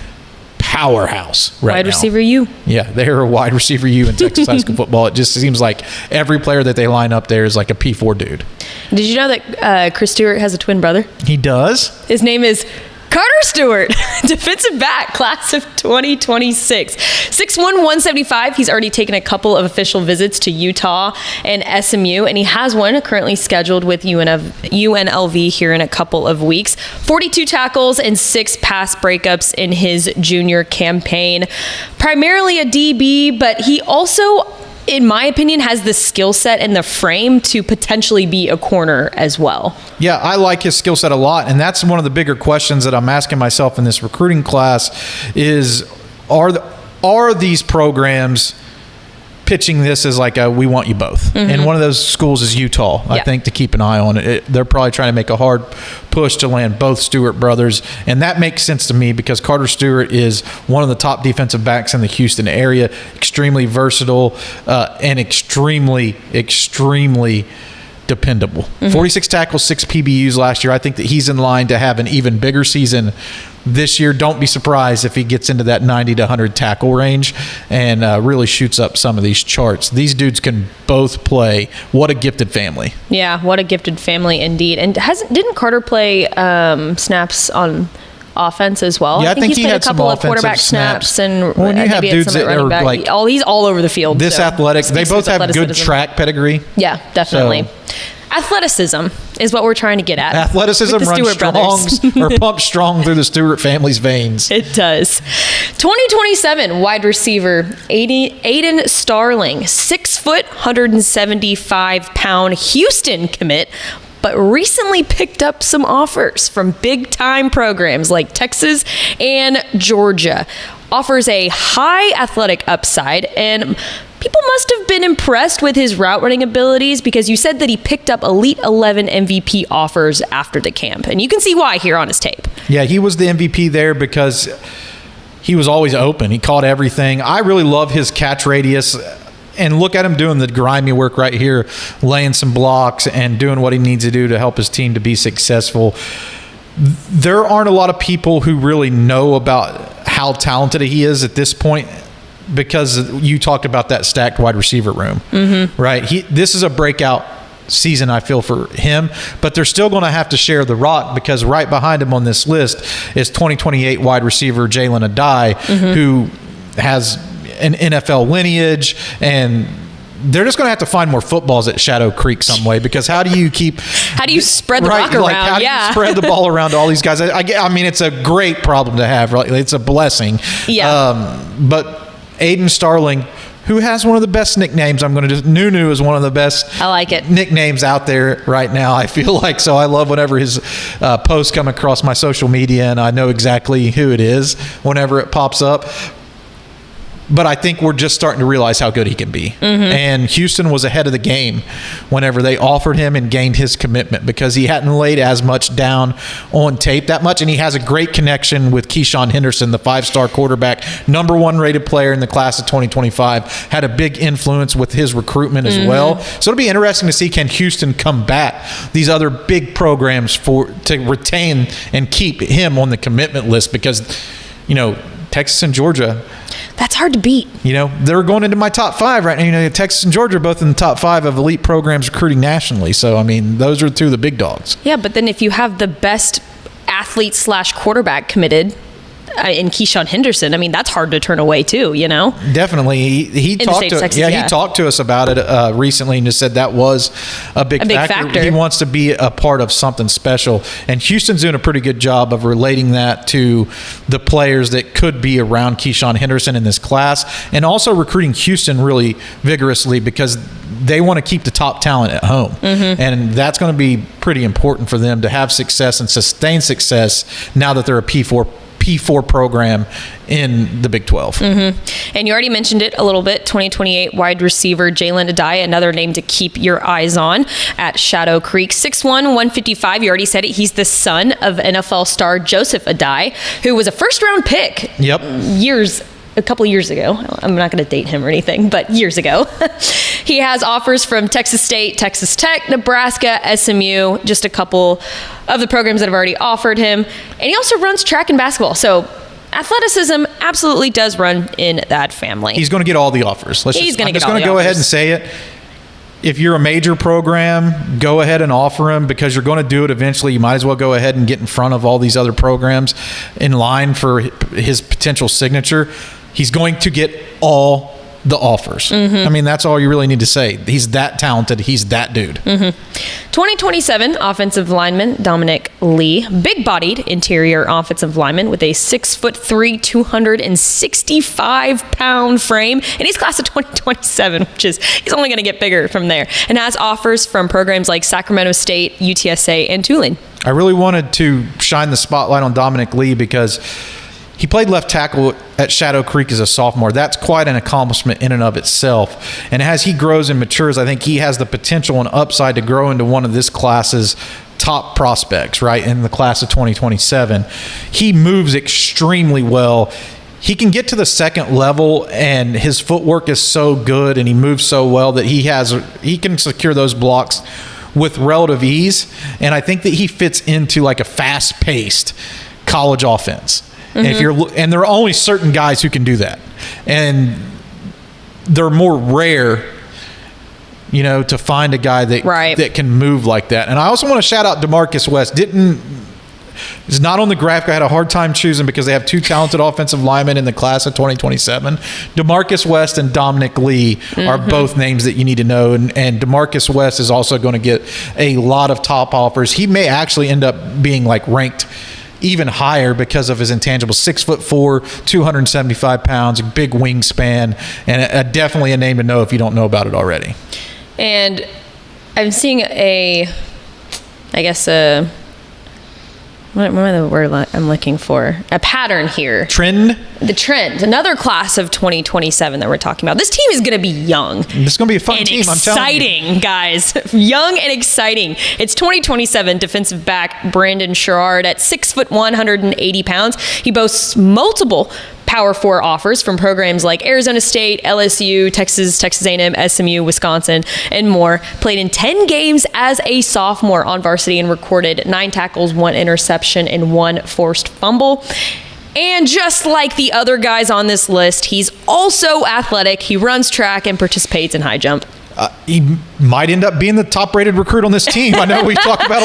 powerhouse right now. Wide receiver U. Yeah, they're a wide receiver U in Texas high school football. It just seems like every player that they line up there is like a P4 dude. Did you know that Chris Stewart has a twin brother? He does? His name is Carter Stewart, defensive back, class of 2026. 6'1", 175. He's already taken a couple of official visits to Utah and SMU, and he has one currently scheduled with UNLV here in a couple of weeks. 42 tackles and 6 pass breakups in his junior campaign. Primarily a DB, but he also, in my opinion, has the skill set and the frame to potentially be a corner as well. Yeah, I like his skill set a lot, and that's one of the bigger questions that I'm asking myself in this recruiting class is, are these programs pitching this as like we want you both? And one of those schools is Utah, I think, to keep an eye on it. They're probably trying to make a hard push to land both Stewart brothers, and that makes sense to me because Carter Stewart is one of the top defensive backs in the Houston area, extremely versatile and extremely dependable. 46 tackles, 6 PBUs last year. I think that he's in line to have an even bigger season this year. Don't be surprised if he gets into that 90 to 100 tackle range and really shoots up some of these charts. These dudes can both play. What a gifted family. Yeah, what a gifted family indeed. And didn't Carter play snaps on offense as well? Yeah, I think he's he played had a couple some of quarterback snaps and when you have dudes that are like he's all over the field. This athletic, they both have good track pedigree. Yeah, definitely. So, athleticism is what we're trying to get at. Athleticism runs strong or pumps strong through the Stewart family's veins. It does. 2027 wide receiver Aiden Starling, 6 foot, 175 pound Houston commit, but recently picked up some offers from big time programs like Texas and Georgia. Offers a high athletic upside, and people must have been impressed with his route running abilities because you said that he picked up Elite 11 MVP offers after the camp, and you can see why here on his tape. Yeah, he was the MVP there because he was always open. He caught everything. I really love his catch radius. And look at him doing the grimy work right here, laying some blocks and doing what he needs to do to help his team to be successful. There aren't a lot of people who really know about how talented he is at this point because you talked about that stacked wide receiver room, right? This is a breakout season, I feel, for him, but they're still going to have to share the rock because right behind him on this list is 2028 wide receiver Jalen Adai, who has an NFL lineage, and they're just going to have to find more footballs at Shadow Creek some way because how do you spread the rock around? Like, how do you spread the ball around to all these guys? I mean, it's a great problem to have, right? It's a blessing. Yeah. But Aiden Starling, who has one of the best nicknames, Nunu is one of the best nicknames out there right now, I feel like. So I love whenever his posts come across my social media and I know exactly who it is whenever it pops up. But I think we're just starting to realize how good he can be. And Houston was ahead of the game whenever they offered him and gained his commitment, because he hadn't laid as much down on tape that much. And he has a great connection with Keyshawn Henderson, the 5-star quarterback, number 1 rated player in the class of 2025, had a big influence with his recruitment as well. So it'll be interesting to see, can Houston combat these other big programs to retain and keep him on the commitment list, because, Texas and Georgia, that's hard to beat. They're going into my top 5 right now. Texas and Georgia are both in the top 5 of elite programs recruiting nationally. So, those are 2 of the big dogs. Yeah, but then if you have the best athlete/quarterback committed in Keyshawn Henderson, that's hard to turn away too, Definitely. He talked to Texas, he talked to us about it recently and just said that was a big factor. He wants to be a part of something special. And Houston's doing a pretty good job of relating that to the players that could be around Keyshawn Henderson in this class, and also recruiting Houston really vigorously, because they want to keep the top talent at home. And that's going to be pretty important for them to have success and sustain success now that they're a P4 program in the Big 12. And you already mentioned it a little bit. 2028 wide receiver Jalen Addae, another name to keep your eyes on at Shadow Creek. 6'1", 155. You already said it. He's the son of NFL star Joseph Addae, who was a first-round pick. A couple years ago. I'm not going to date him or anything, but years ago. He has offers from Texas State, Texas Tech, Nebraska, SMU, just a couple of the programs that have already offered him. And he also runs track and basketball. So athleticism absolutely does run in that family. He's going to get all the offers. I'm just going to go ahead and say it. If you're a major program, go ahead and offer him, because you're going to do it eventually. You might as well go ahead and get in front of all these other programs in line for his potential signature. He's going to get all the offers. That's all you really need to say. He's that talented. He's that dude. 2027 offensive lineman Dominic Lee, big-bodied interior offensive lineman with a 6'3", 265-pound frame, and he's class of 2027, which is, he's only going to get bigger from there, and has offers from programs like Sacramento State, UTSA, and Tulane. I really wanted to shine the spotlight on Dominic Lee because he played left tackle at Shadow Creek as a sophomore. That's quite an accomplishment in and of itself. And as he grows and matures, I think he has the potential and upside to grow into one of this class's top prospects, right, in the class of 2027. He moves extremely well. He can get to the second level, and his footwork is so good and he moves so well that he can secure those blocks with relative ease. And I think that he fits into like a fast-paced college offense. And there are only certain guys who can do that, and they're more rare, to find a guy that can move like that. And I also want to shout out DeMarcus West. It's not on the graphic. I had a hard time choosing because they have 2 talented offensive linemen in the class of 2027. DeMarcus West and Dominic Lee are both names that you need to know. And DeMarcus West is also going to get a lot of top offers. He may actually end up being ranked even higher because of his intangible. 6'4", 275 pounds, big wingspan, and definitely a name to know if you don't know about it already. And I'm seeing what am the word I'm looking for? A pattern here. Trend? The trend. Another class of 2027 that we're talking about. This team is going to be young. This is going to be a fun team, I'm telling you. Exciting, guys. Young and exciting. It's 2027 defensive back Brandon Sherrard at 6'1", 180 pounds. He boasts multiple Power 4 offers from programs like Arizona State, LSU, Texas A&M, SMU, Wisconsin, and more. Played in 10 games as a sophomore on varsity and recorded 9 tackles, 1 interception, and 1 forced fumble. And just like the other guys on this list, he's also athletic. He runs track and participates in high jump. He might end up being the top-rated recruit on this team. I know we've talked about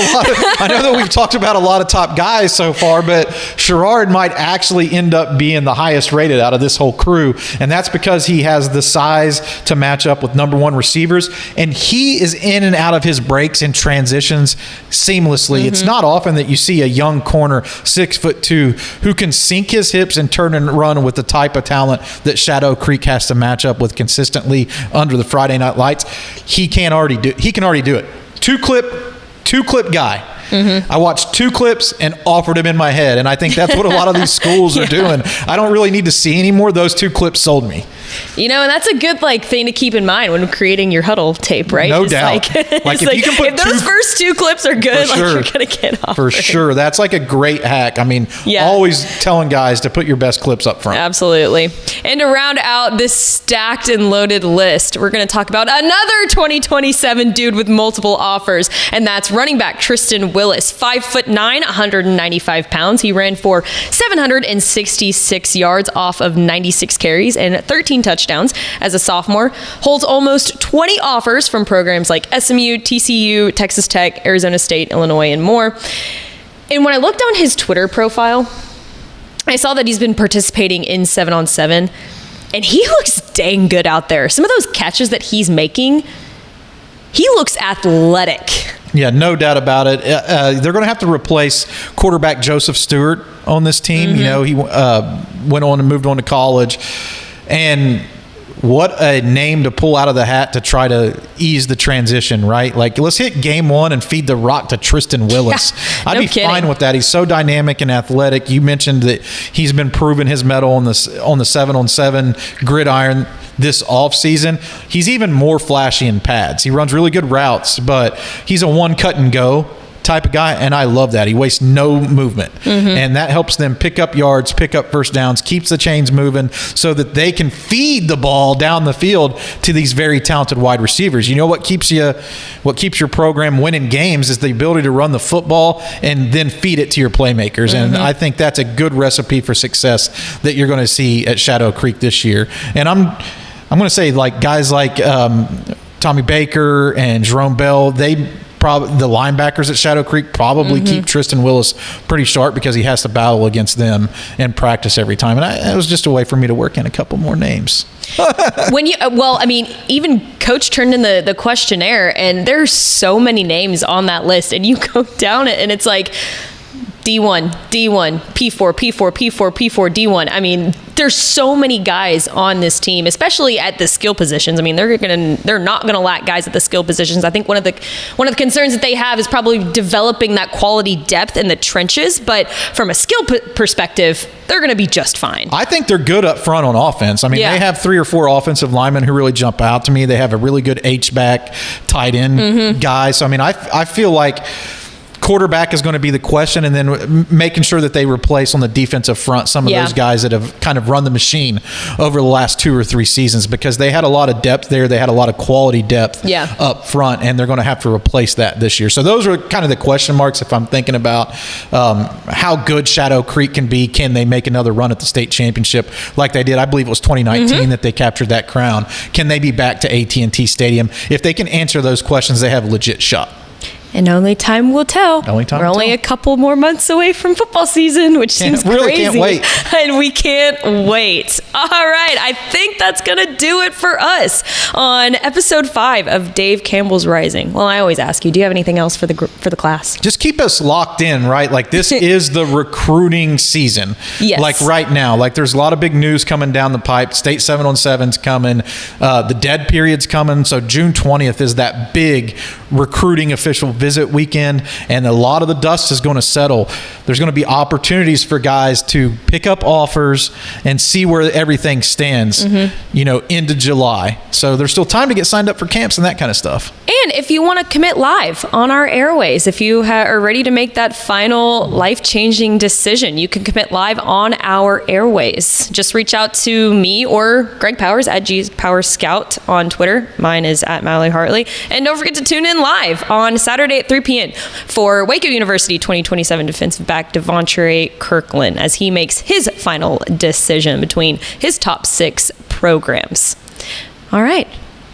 a lot of top guys so far, but Sherrard might actually end up being the highest rated out of this whole crew, and that's because he has the size to match up with number 1 receivers, and he is in and out of his breaks and transitions seamlessly. It's not often that you see a young corner, 6'2", who can sink his hips and turn and run with the type of talent that Shadow Creek has to match up with consistently under the Friday Night Lights. He can already do it. 2-clip guy. I watched 2 clips and offered him in my head. And I think that's what a lot of these schools are doing. I don't really need to see anymore. Those 2 clips sold me. You know, and that's a good thing to keep in mind when creating your huddle tape, right? No doubt. Like if you can put if those first 2 clips are good, you're going to get off. For sure. That's like a great hack. I mean, always telling guys to put your best clips up front. Absolutely. And to round out this stacked and loaded list, we're going to talk about another 2027 dude with multiple offers, and that's running back Tristan Willis, 5'9", 195 pounds. He ran for 766 yards off of 96 carries and 13 touchdowns as a sophomore. Holds almost 20 offers from programs like SMU, TCU, Texas Tech, Arizona State, Illinois, and more. And when I looked on his Twitter profile, I saw that he's been participating in 7-on-7, and he looks dang good out there. Some of those catches that he's making, he looks athletic. Yeah, no doubt about it. They're going to have to replace quarterback Joseph Stewart on this team. You know, he went on and moved on to college. And what a name to pull out of the hat to try to ease the transition, right? Like, let's hit game 1 and feed the rock to Tristan Willis. I'd be fine with that. He's so dynamic and athletic. You mentioned that he's been proving his mettle on the 7-on-7 gridiron this offseason. He's even more flashy in pads. He runs really good routes, but he's a one cut and go type of guy, and I love that. He wastes no movement, and that helps them pick up yards, pick up first downs, keeps the chains moving so that they can feed the ball down the field to these very talented wide receivers. You know what keeps your program winning games is the ability to run the football and then feed it to your playmakers, and I think that's a good recipe for success that you're going to see at Shadow Creek this year. And I'm going to say, like, guys like Tommy Baker and Jerome Bell, the linebackers at Shadow Creek probably keep Tristan Willis pretty sharp because he has to battle against them in practice every time. And it was just a way for me to work in a couple more names. Even Coach turned in the questionnaire, and there's so many names on that list, and you go down it, and it's like D1, P4, P4, P4, P4, D1. I mean, there's so many guys on this team, especially at the skill positions. I mean, they're not gonna lack guys at the skill positions. I think one of the concerns that they have is probably developing that quality depth in the trenches. But from a skill perspective, they're gonna be just fine. I think they're good up front on offense. I mean, they have 3 or 4 offensive linemen who really jump out to me. They have a really good H-back tight end guy. So I mean, I feel like quarterback is going to be the question, and then making sure that they replace on the defensive front some of those guys that have kind of run the machine over the last 2 or 3 seasons, because they had a lot of depth there. They had a lot of quality depth up front, and they're going to have to replace that this year. So those are kind of the question marks if I'm thinking about how good Shadow Creek can be. Can they make another run at the state championship like they did? I believe it was 2019 that they captured that crown. Can they be back to AT&T Stadium? If they can answer those questions, they have a legit shot. And only time will tell. We're only a couple more months away from football season, which seems crazy. Really can't wait. And we can't wait. All right. I think that's going to do it for us on episode 5 of Dave Campbell's Rising. Well, I always ask you, do you have anything else for the class? Just keep us locked in, right? Like, this is the recruiting season. Yes. Like right now, like there's a lot of big news coming down the pipe. State 7-on-7's coming. The dead period's coming. So June 20th is that big recruiting official visit weekend, and a lot of the dust is going to settle. There's going to be opportunities for guys to pick up offers and see where everything stands, into July. So there's still time to get signed up for camps and that kind of stuff. And if you want to commit live on our airways, if you are ready to make that final life-changing decision, you can commit live on our airways. Just reach out to me or Greg Powers at Powers Scout on Twitter. Mine is at Mallory Hartley. And don't forget to tune in live on Saturday at 3 p.m. for Waco University 2027 defensive back Devontre Kirkland as he makes his final decision between his top 6 programs. All right.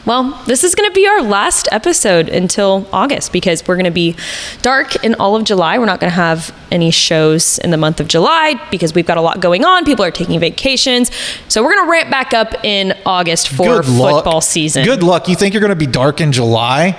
Well, this is going to be our last episode until August because we're going to be dark in all of July. We're not going to have any shows in the month of July because we've got a lot going on. People are taking vacations. So we're going to ramp back up in August for football season. Good luck. You think you're going to be dark in July?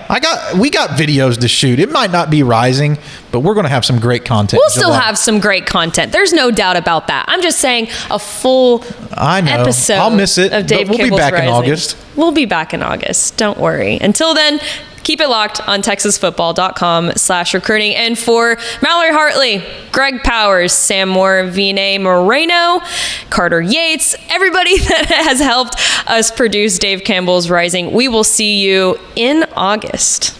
We got videos to shoot. It might not be rising, but we're going to have some great content. We'll still have some great content. There's no doubt about that. I'm just saying a full episode I'll miss it, of Dave but we'll Campbell's be back Rising. in August. We'll be back in August. Don't worry. Until then, Keep it locked on texasfootball.com/recruiting. And for Mallory Hartley, Greg Powers, Sam Moore, Vinay Moreno, Carter Yates, everybody that has helped us produce Dave Campbell's Rising, we will see you in August.